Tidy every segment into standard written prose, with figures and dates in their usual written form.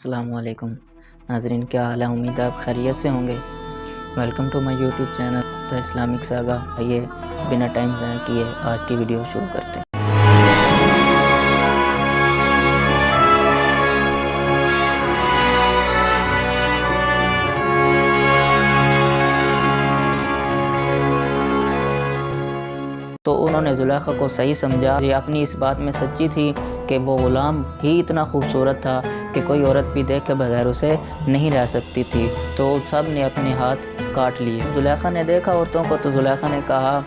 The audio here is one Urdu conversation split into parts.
السلام علیکم ناظرین، کیا حال ہے؟ امید ہے آپ خیریت سے ہوں گے۔ Welcome to my YouTube channel the Islamic saga. آئیے بنا ٹائم ضائع کیے آج کی ویڈیو شروع کرتے ہیں۔ تو انہوں نے زلیخا کو صحیح سمجھا، یہ اپنی اس بات میں سچی تھی کہ وہ غلام ہی اتنا خوبصورت تھا کہ کوئی عورت بھی دیکھ کے بغیر اسے نہیں رہ سکتی تھی، تو سب نے اپنے ہاتھ کاٹ لیے۔ زلیخا نے دیکھا عورتوں کو تو زلیخا نے کہا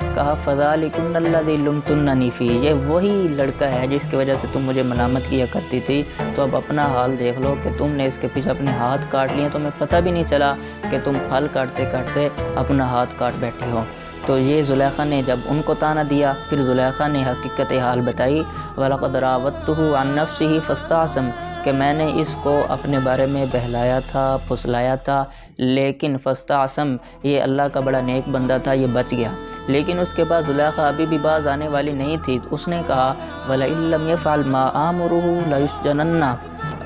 فَذَلِكُنَّ الَّذِي لُمْتُنَّنِي فِيهِ، یہ وہی لڑکا ہے جس کی وجہ سے تم مجھے ملامت کیا کرتی تھی، تو اب اپنا حال دیکھ لو کہ تم نے اس کے پیچھے اپنے ہاتھ کاٹ لیے، تمہیں پتہ بھی نہیں چلا کہ تم پھل کاٹتے کاٹتے اپنا ہاتھ کاٹ بیٹھے ہو۔ تو یہ زلیخا نے جب ان کو طعنہ دیا، پھر زلیخا نے حقیقت حال بتائی، وَلَقَدْ رَاوَدتُّهُ عَن نَفْسِهِ فَاسْتَعْصَمَ، کہ میں نے اس کو اپنے بارے میں بہلایا تھا، پھسلایا تھا، لیکن فاستعصم، یہ اللہ کا بڑا نیک بندہ تھا، یہ بچ گیا۔ لیکن اس کے بعد زلیخا ابھی بھی باز آنے والی نہیں تھی، اس نے کہا وَلَئِن لَّمْ يَفْعَلْ مَا آمُرُهُ لَيُسْجَنَنَّ،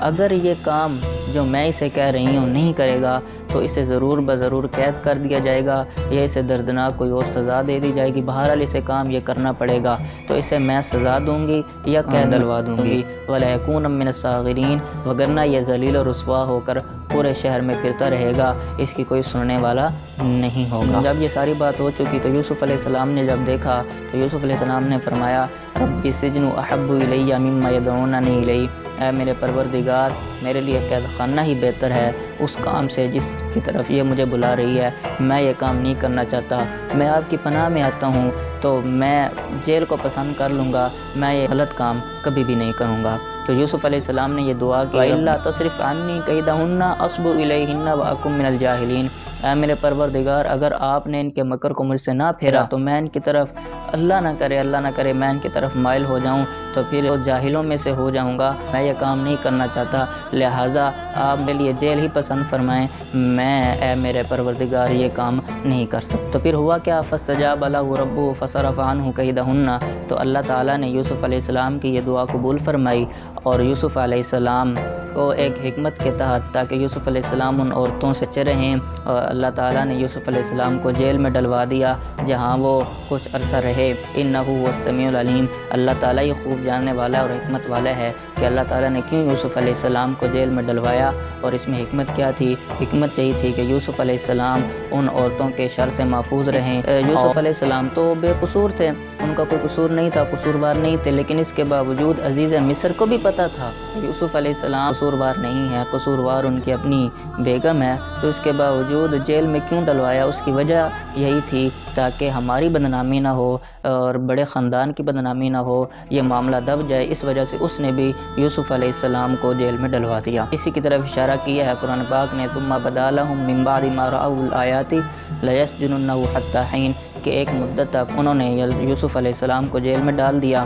اگر یہ کام جو میں اسے کہہ رہی ہوں نہیں کرے گا تو اسے ضرور بضرور قید کر دیا جائے گا، یا اسے دردناک کوئی اور سزا دے دی جائے گی، بہرحال اسے کام یہ کرنا پڑے گا، تو اسے میں سزا دوں گی یا قید دلوا دوں گی، وَلَيَكُونَ مِنَ الصَّاغِرِينَ، وگرنہ یہ ذلیل و رسوا ہو کر پورے شہر میں پھرتا رہے گا، اس کی کوئی سننے والا نہیں ہوگا۔ جب یہ ساری بات ہو چکی تو یوسف علیہ السلام نے جب دیکھا تو یوسف علیہ السلام نے فرمایا رب السجن احب الی مما یدعوننی الیہ، اے میرے پروردگار، میرے لیے قید خانہ ہی بہتر ہے اس کام سے جس کی طرف یہ مجھے بلا رہی ہے، میں یہ کام نہیں کرنا چاہتا، میں آپ کی پناہ میں آتا ہوں، تو میں جیل کو پسند کر لوں گا، میں یہ غلط کام کبھی بھی نہیں کروں گا۔ تو یوسف علیہ السلام نے یہ دعا کی وَإِلَّا تَصْرِفْ عَنِّي كَيْدَهُنَّ أَصْبُ إِلَيْهِنَّ وَأَكُن مِّنَ الْجَاهِلِينَ، اے میرے پروردگار، اگر آپ نے ان کے مکر کو مجھ سے نہ پھیرا تو میں ان کی طرف اللہ نہ کرے میں ان کی طرف مائل ہو جاؤں تو پھر وہ جاہلوں میں سے ہو جاؤں گا، میں یہ کام نہیں کرنا چاہتا، لہٰذا آپ میرے لیے جیل ہی پسند فرمائیں، میں اے میرے پروردگار یہ کام نہیں کر سکتا۔ تو پھر ہوا کیا، فَاسْتَجَابَ لَهُ رَبُّهُ فَصَرَفَ عَنْهُ كَيْدَهُنَّ، تو اللہ تعالیٰ نے یوسف علیہ السلام کی یہ دعا قبول فرمائی، اور یوسف علیہ السلام کو ایک حکمت کے تحت تاکہ یوسف علیہ السلام ان عورتوں سے بچے رہیں، اور اللہ تعالیٰ نے یوسف علیہ السلام کو جیل میں ڈلوا دیا جہاں وہ کچھ عرصہ رہے۔ اِنَّهُ هُوَ السَّمِيعُ الْعَلِيمُ، اللہ تعالیٰ یہ خوب جاننے والا اور حکمت والا ہے کہ اللہ تعالیٰ نے کیوں یوسف علیہ السلام کو جیل میں ڈلوایا، اور اس میں حکمت کیا تھی۔ حکمت یہی تھی کہ یوسف علیہ السلام ان عورتوں کے شر سے محفوظ رہیں۔ یوسف علیہ السلام تو بے قصور تھے، ان کا کوئی قصور نہیں تھا، قصوروار نہیں تھے، لیکن اس کے باوجود عزیز مصر کو بھی پتہ تھا یوسف علیہ السلام قصوروار نہیں ہے، قصوروار ان کی اپنی بیگم ہے، تو اس کے باوجود جیل میں کیوں ڈلوایا، اس کی وجہ یہی تھی تاکہ ہماری بدنامی نہ ہو اور بڑے خاندان کی بدنامی نہ ہو، یہ معاملہ دب جائے، اس وجہ سے اس نے بھی یوسف علیہ السلام کو جیل میں ڈلوا دیا۔ اسی کی طرف اشارہ کیا ہے قرآن پاک نے ثم بدا لهم من بعد ما رأوا الآیات لیسجننه حتی حین، کہ ایک مدت تک انہوں نے یوسف علیہ السلام کو جیل میں ڈال دیا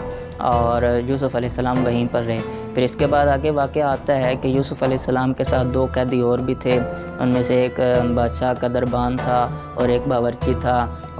اور یوسف علیہ السلام وہیں پر رہے۔ پھر اس کے بعد آگے واقعہ آتا ہے کہ یوسف علیہ السلام کے ساتھ 2 قیدی اور بھی تھے، ان میں سے ایک بادشاہ کا دربان تھا اور ایک باورچی تھا،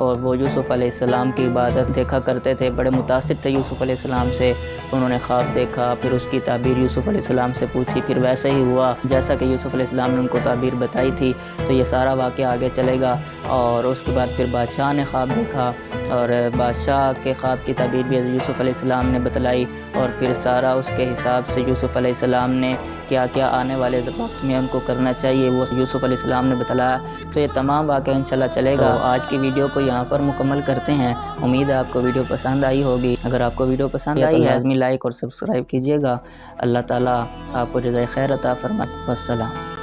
اور وہ یوسف علیہ السلام کی عبادت دیکھا کرتے تھے، بڑے متاثر تھے یوسف علیہ السلام سے، انہوں نے خواب دیکھا، پھر اس کی تعبیر یوسف علیہ السلام سے پوچھی، پھر ویسے ہی ہوا جیسا کہ یوسف علیہ السلام نے ان کو تعبیر بتائی تھی۔ تو یہ سارا واقعہ آگے چلے گا، اور اس کے بعد پھر بادشاہ نے خواب دیکھا، اور بادشاہ کے خواب کی تعبیر بھی یوسف علیہ السلام نے بتلائی، اور پھر سارا اس کے حساب سے یوسف علیہ السلام نے کیا کیا آنے والے وقت میں ان کو کرنا چاہیے وہ یوسف علیہ السلام نے بتلایا۔ تو یہ تمام واقعہ انشاءاللہ چلے گا۔ تو آج کی ویڈیو کو یہاں پر مکمل کرتے ہیں، امید ہے آپ کو ویڈیو پسند آئی ہوگی۔ اگر آپ کو ویڈیو پسند آئی ہے لازمی لائک اور سبسکرائب کیجیے گا۔ اللہ تعالیٰ آپ کو جزائے خیر عطا فرمائے۔ والسلام۔